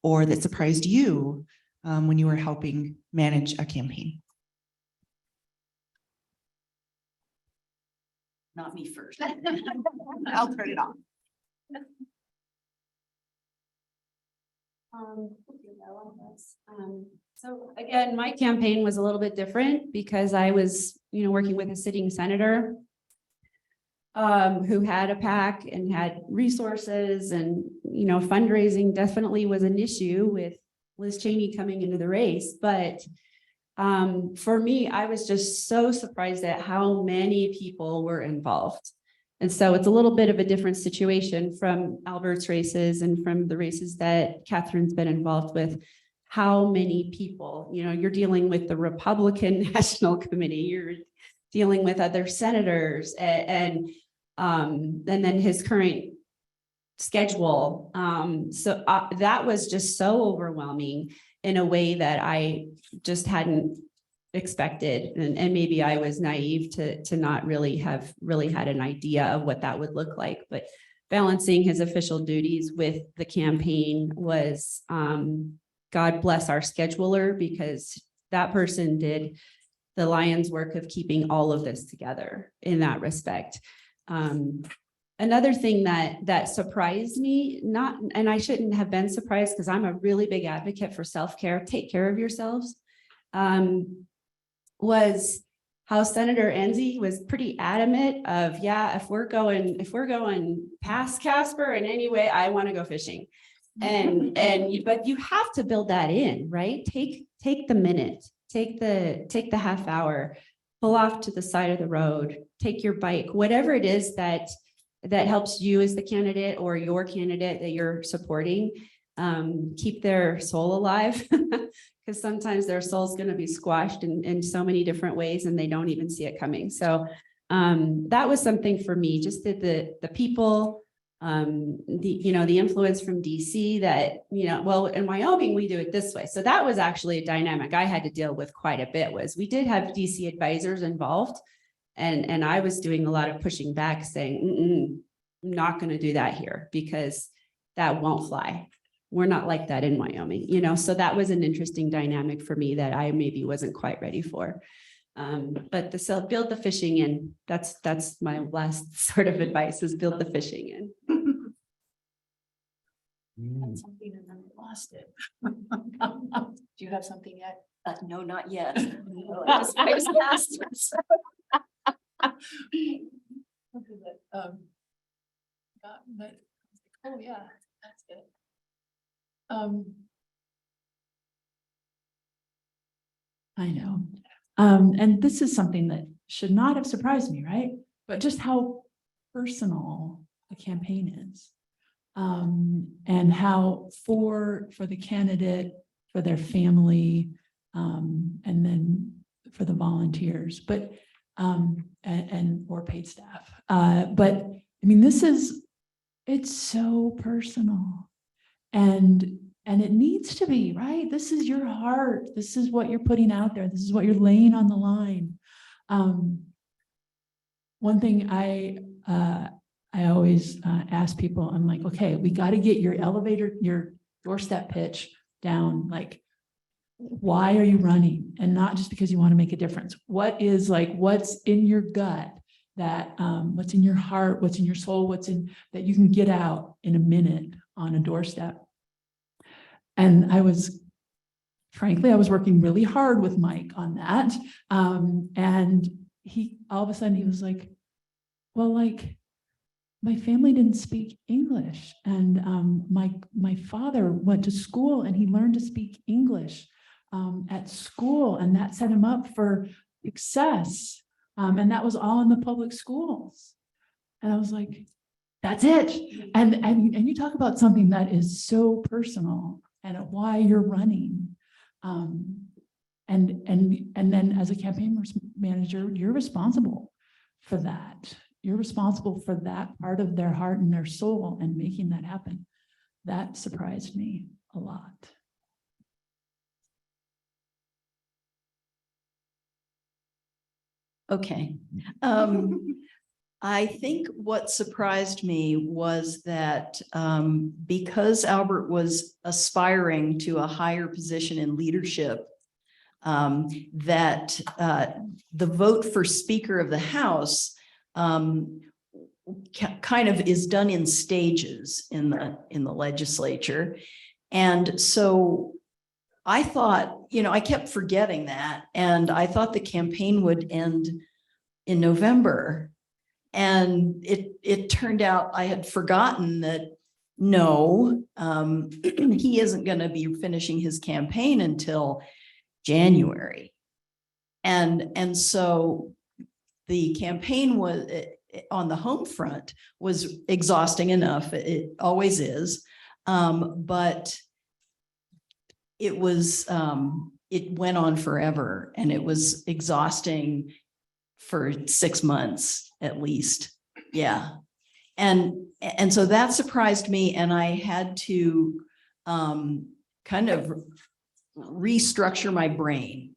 or that surprised you when you were helping manage a campaign? Not me first. I'll turn it off. So again, my campaign was a little bit different because I was, working with a sitting senator who had a PAC and had resources, and, fundraising definitely was an issue with Liz Cheney coming into the race. But for me, I was just so surprised at how many people were involved. And so it's a little bit of a different situation from Albert's races and from the races that Catherine's been involved with. How many people, you're dealing with the Republican National Committee, you're dealing with other senators, and then his current schedule. So that was just so overwhelming in a way that I just hadn't expected. And maybe I was naive to not really have had an idea of what that would look like. But balancing his official duties with the campaign was, God bless our scheduler, because that person did the Lions' work of keeping all of this together in that respect. Another thing that surprised me, and I shouldn't have been surprised because I'm a really big advocate for self-care, take care of yourselves, was how Senator Enzi was pretty adamant of, yeah, if we're going past Casper in any way, I want to go fishing. But you have to build that in, right? Take the minute, take the half hour, pull off to the side of the road, take your bike, whatever it is that helps you as the candidate or your candidate that you're supporting, keep their soul alive. Because sometimes their soul's going to be squashed in so many different ways and they don't even see it coming. So that was something for me, just the people, the influence from DC that, well, in Wyoming, we do it this way. So that was actually a dynamic I had to deal with quite a bit. Was we did have DC advisors involved, and I was doing a lot of pushing back saying, I'm not going to do that here because that won't fly. We're not like that in Wyoming, so that was an interesting dynamic for me that I maybe wasn't quite ready for. But build the fishing in. That's my last sort of advice, is build the fishing in. Had something and then we lost it. Do you have something yet? No, not yet. I just asked. Oh, yeah, that's good. I know. And this is something that should not have surprised me, right? But just how personal a campaign is. And how for the candidate, for their family, and then for the volunteers, but or paid staff. But I mean, it's so personal. And it needs to be, right? This is your heart. This is what you're putting out there. This is what you're laying on the line. One thing I always ask people, I'm like, okay, we got to get your doorstep pitch down. Like, why are you running? And not just because you want to make a difference. What's in your gut, that what's in your heart, what's in your soul, that you can get out in a minute on a doorstep. And I was working really hard with Mike on that. And all of a sudden he was like, well, like, my family didn't speak English. And my father went to school and he learned to speak English at school, and that set him up for success. And that was all in the public schools. And I was like, that's it. And you talk about something that is so personal and why you're running. And then as a campaign manager, you're responsible for that. You're responsible for that part of their heart and their soul and making that happen. That surprised me a lot. Okay. I think what surprised me was that because Albert was aspiring to a higher position in leadership, that the vote for Speaker of the House kind of is done in stages in the legislature. And so I thought, I kept forgetting that, and I thought the campaign would end in November. And it turned out I had forgotten that no, he isn't going to be finishing his campaign until January. And so the campaign was on the home front was exhausting enough. It always is. But it was, it went on forever, and it was exhausting for 6 months at least. Yeah. And so that surprised me, and I had to kind of restructure my brain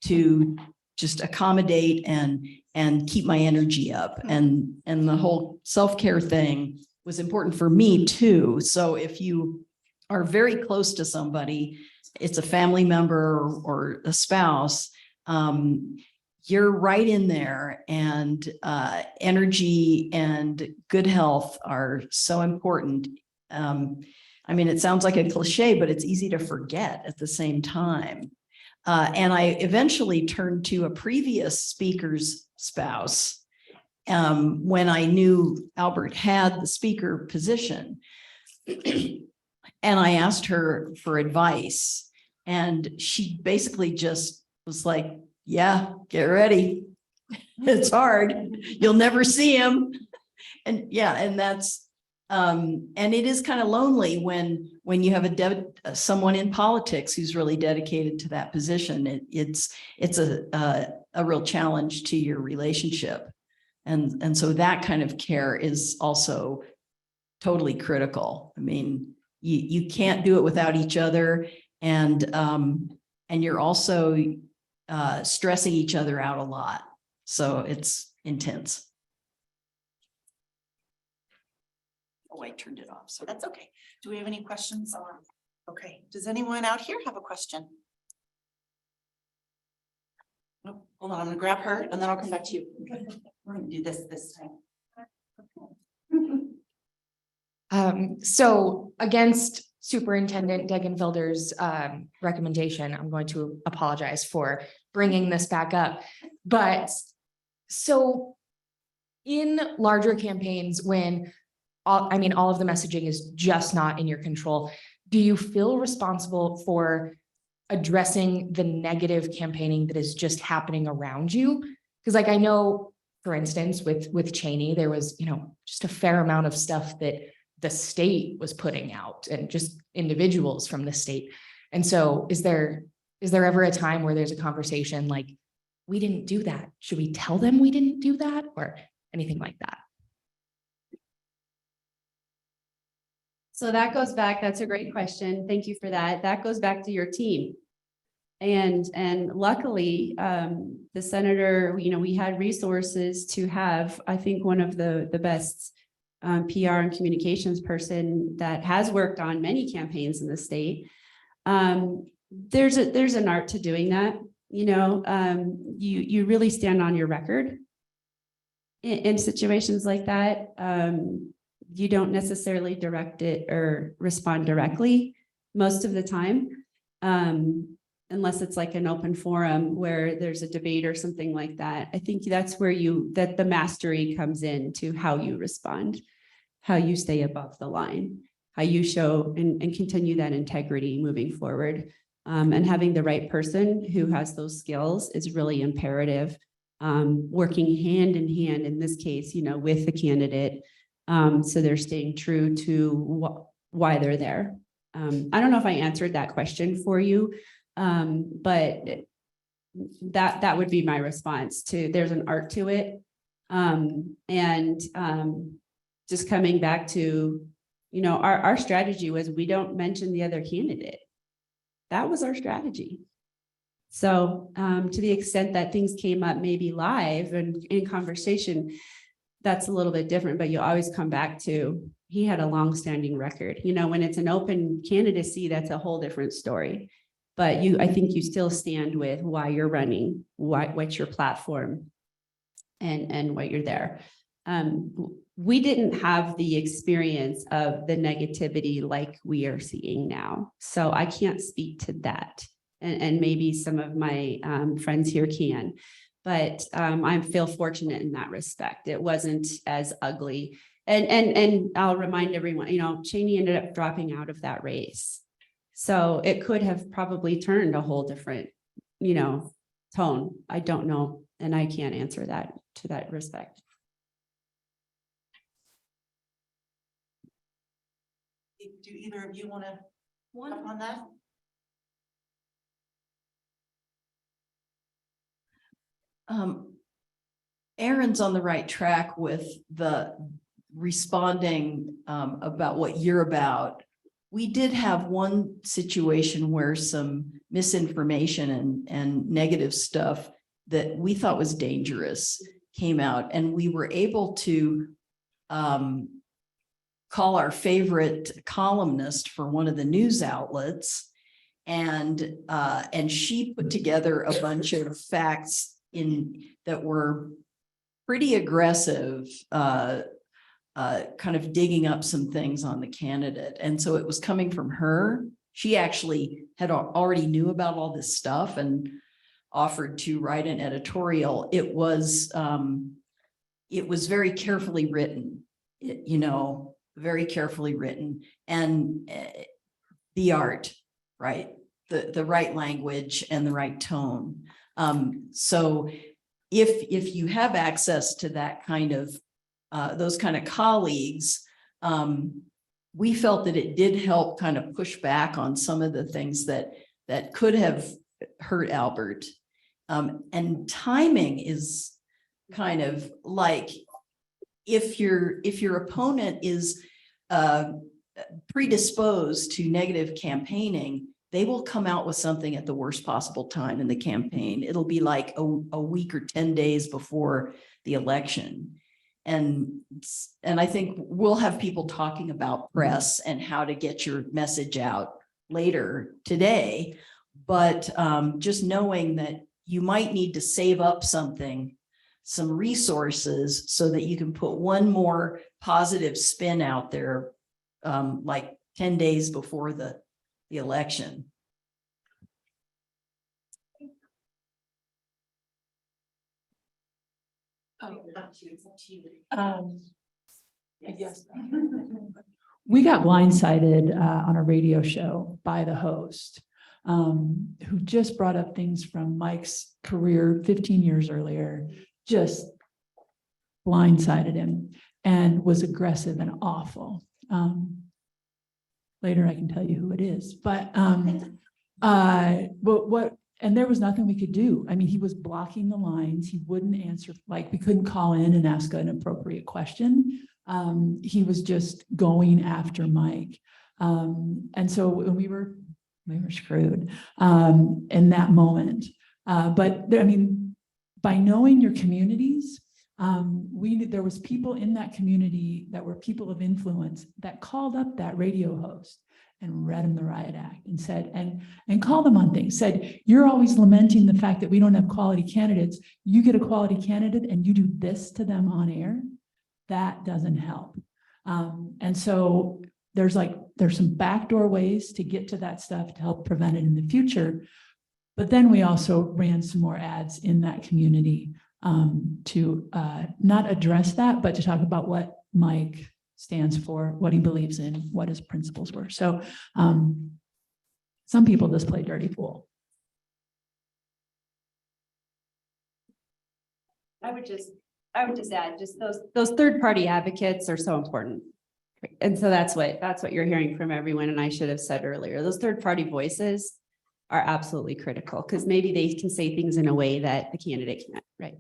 to just accommodate and keep my energy up. And the whole self-care thing was important for me too. So if you are very close to somebody, it's a family member or a spouse, you're right in there, and energy and good health are so important. I mean, it sounds like a cliche, but it's easy to forget at the same time. And I eventually turned to a previous speaker's spouse when I knew Albert had the speaker position. And I asked her for advice, and she basically just was like, yeah, get ready. It's hard. You'll never see him. And yeah, and that's, and it is kind of lonely when you have someone in politics who's really dedicated to that position. It's a real challenge to your relationship. And so that kind of care is also totally critical. I mean, you can't do it without each other. And you're also stressing each other out a lot. So it's intense. Oh, I turned it off. So That's okay. Do we have any questions? Okay, does anyone out here have a question? Oh, hold on, I'm gonna grab her and then I'll come back to you. We're gonna do this time. So against Superintendent Degenfelder's recommendation, I'm going to apologize for bringing this back up. But so in larger campaigns, when all of the messaging is just not in your control, do you feel responsible for addressing the negative campaigning that is just happening around you? Because like I know, for instance, with Cheney, there was, just a fair amount of stuff that the state was putting out and just individuals from the state. And so is there ever a time where there's a conversation like, we didn't do that? Should we tell them we didn't do that, or anything like that? So that goes back, that's a great question. Thank you for that. That goes back to your team. And luckily, the senator, we had resources to have, I think, one of the best PR and communications person that has worked on many campaigns in the state. There's an art to doing that. You really stand on your record in situations like that. You don't necessarily direct it or respond directly most of the time, unless it's like an open forum where there's a debate or something like that. I think that's where the mastery comes in to how you respond, how you stay above the line, how you show and continue that integrity moving forward. And having the right person who has those skills is really imperative. Working hand in hand in this case, with the candidate. So they're staying true to why they're there. I don't know if I answered that question for you, but that would be my response to, there's an art to it. Just coming back to, our strategy was we don't mention the other candidate. That was our strategy. So to the extent that things came up maybe live and in conversation, that's a little bit different, but you always come back to, he had a long-standing record. When it's an open candidacy, that's a whole different story. But I think you still stand with why you're running, what's your platform, and what you're there. We didn't have the experience of the negativity like we are seeing now. So I can't speak to that. And maybe some of my friends here can. But I feel fortunate in that respect. It wasn't as ugly. And I'll remind everyone, Cheney ended up dropping out of that race. So it could have probably turned a whole different, tone. I don't know. And I can't answer that to that respect. Do either of you want to up on that? Aaron's on the right track with the responding about what you're about. We did have one situation where some misinformation and negative stuff that we thought was dangerous came out, and we were able to call our favorite columnist for one of the news outlets, and she put together a bunch of facts that were pretty aggressive, kind of digging up some things on the candidate. And so it was coming from her. She actually had already knew about all this stuff and offered to write an editorial. It was very carefully written, very carefully written, and the art, right? The right language and the right tone. So if you have access to that kind of those kind of colleagues, we felt that it did help kind of push back on some of the things that could have hurt Albert. And timing is kind of like if your opponent is predisposed to negative campaigning, they will come out with something at the worst possible time in the campaign. It'll be like a week or 10 days before the election. And I think we'll have people talking about press and how to get your message out later today. But just knowing that you might need to save up some resources so that you can put one more positive spin out there, like 10 days before the election. Yes. We got blindsided on a radio show by the host, who just brought up things from Mike's career 15 years earlier, just blindsided him and was aggressive and awful. Later I can tell you who it is, but and there was nothing we could do. I mean, he was blocking the lines. He wouldn't answer, like we couldn't call in and ask an appropriate question. He was just going after Mike. And so we were screwed in that moment. But I mean, by knowing your communities, there was people in that community that were people of influence that called up that radio host and read him the riot act and said, and called him on things, said, you're always lamenting the fact that we don't have quality candidates. You get a quality candidate and you do this to them on air. That doesn't help. And so there's some backdoor ways to get to that stuff to help prevent it in the future. But then we also ran some more ads in that community to not address that, but to talk about what Mike stands for, what he believes in, what his principles were. So some people just play dirty fool. I would just add, just those third-party advocates are so important. And so that's what you're hearing from everyone. And I should have said earlier, those third-party voices are absolutely critical because maybe they can say things in a way that the candidate can't, right?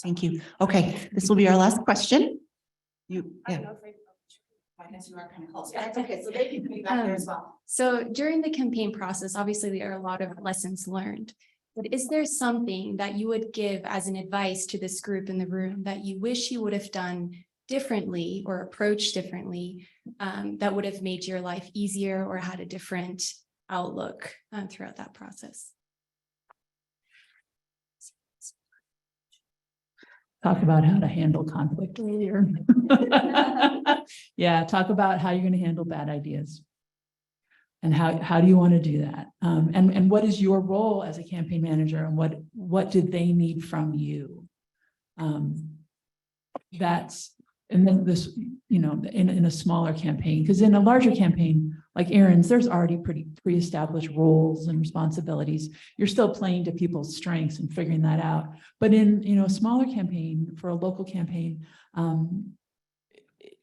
Thank you. Okay, this will be our last question. I guess you are kind of close. Yeah, that's okay. So they can be back there as well. So during the campaign process, obviously there are a lot of lessons learned. But is there something that you would give as an advice to this group in the room that you wish you would have done differently or approached differently that would have made your life easier or had a different outlook throughout that process? Talk about how to handle conflict earlier. Yeah, talk about how you're going to handle bad ideas. And how do you want to do that? And what is your role as a campaign manager, and what do they need from you? And then this, in a smaller campaign, because in a larger campaign like Aaron's, there's already pretty pre-established roles and responsibilities. You're still playing to people's strengths and figuring that out. But in a smaller campaign, for a local campaign,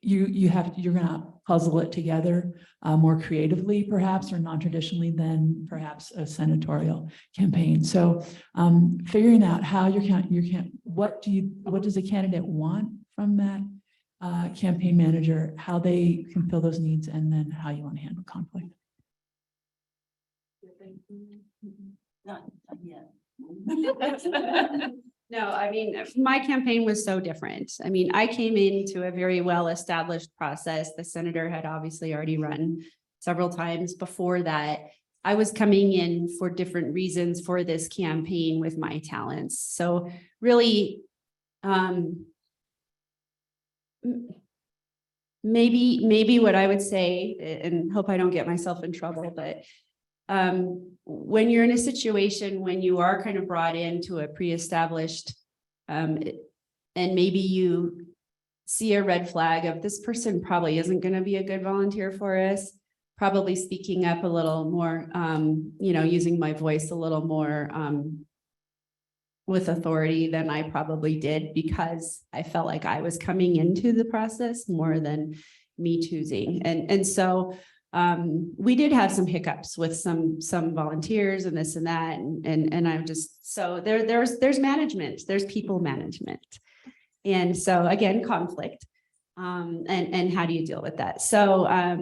you're gonna puzzle it together more creatively, perhaps, or non-traditionally than perhaps a senatorial campaign. So figuring out how what does a candidate want from that campaign manager, how they can fill those needs, and then how you want to handle conflict. Not yet. No, I mean, my campaign was so different. I mean, I came into a very well-established process. The senator had obviously already run several times before that. I was coming in for different reasons for this campaign with my talents. So really, maybe what I would say, and hope I don't get myself in trouble, but when you're in a situation when you are kind of brought into a pre-established, and maybe you see a red flag of this person probably isn't going to be a good volunteer for us, probably speaking up a little more, using my voice a little more with authority than I probably did, because I felt like I was coming into the process more than me choosing. And so we did have some hiccups with some volunteers and this and that. And I'm just, so there's management, there's people management. And so again, conflict, and how do you deal with that? So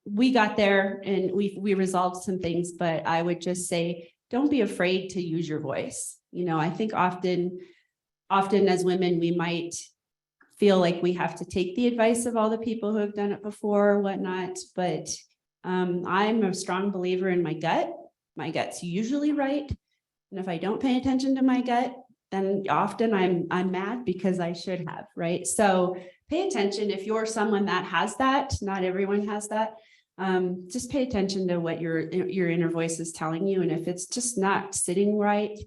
we got there and we resolved some things, but I would just say, don't be afraid to use your voice. I think often as women, we might feel like we have to take the advice of all the people who have done it before or whatnot, but I'm a strong believer in my gut. My gut's usually right. And if I don't pay attention to my gut, then often I'm mad because I should have, right? So pay attention if you're someone that has that. Not everyone has that. Just pay attention to what your inner voice is telling you. And if it's just not sitting right,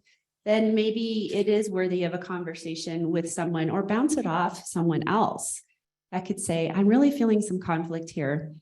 then maybe it is worthy of a conversation with someone, or bounce it off someone else that could say, I'm really feeling some conflict here.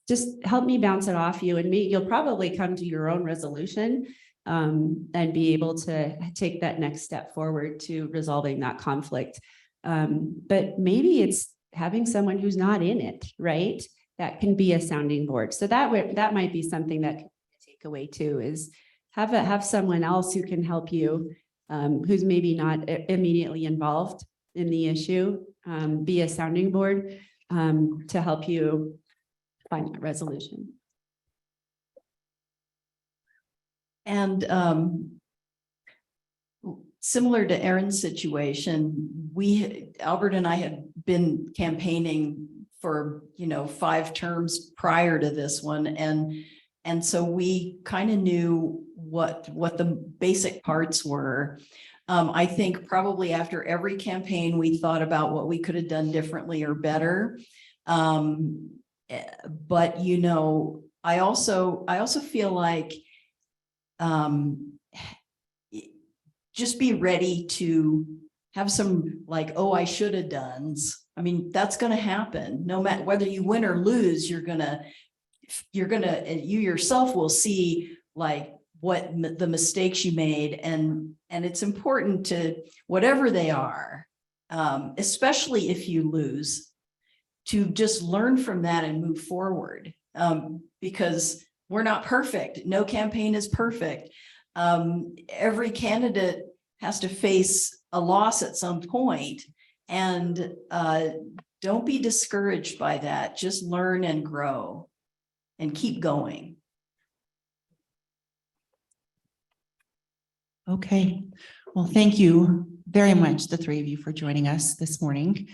Just help me bounce it off you, and you'll probably come to your own resolution and be able to take that next step forward to resolving that conflict. But maybe it's having someone who's not in it, right? That can be a sounding board. So that might be something that can take away too, is have someone else who can help you, who's maybe not immediately involved in the issue, be a sounding board to help you find a resolution. And similar to Erin's situation, Albert and I had been campaigning for 5 terms prior to this one, and so we kind of knew what the basic parts were. I think probably after every campaign, we thought about what we could have done differently or better. But I also feel like just be ready to have some I should have done's. I mean, that's going to happen no matter whether you win or lose. You yourself will see what the mistakes you made, and it's important to, whatever they are, especially if you lose, to just learn from that and move forward, because we're not perfect. No campaign is perfect. Every candidate has to face a loss at some point, and don't be discouraged by that. Just learn and grow and keep going. Okay, well, thank you very much, the 3 of you, for joining us this morning.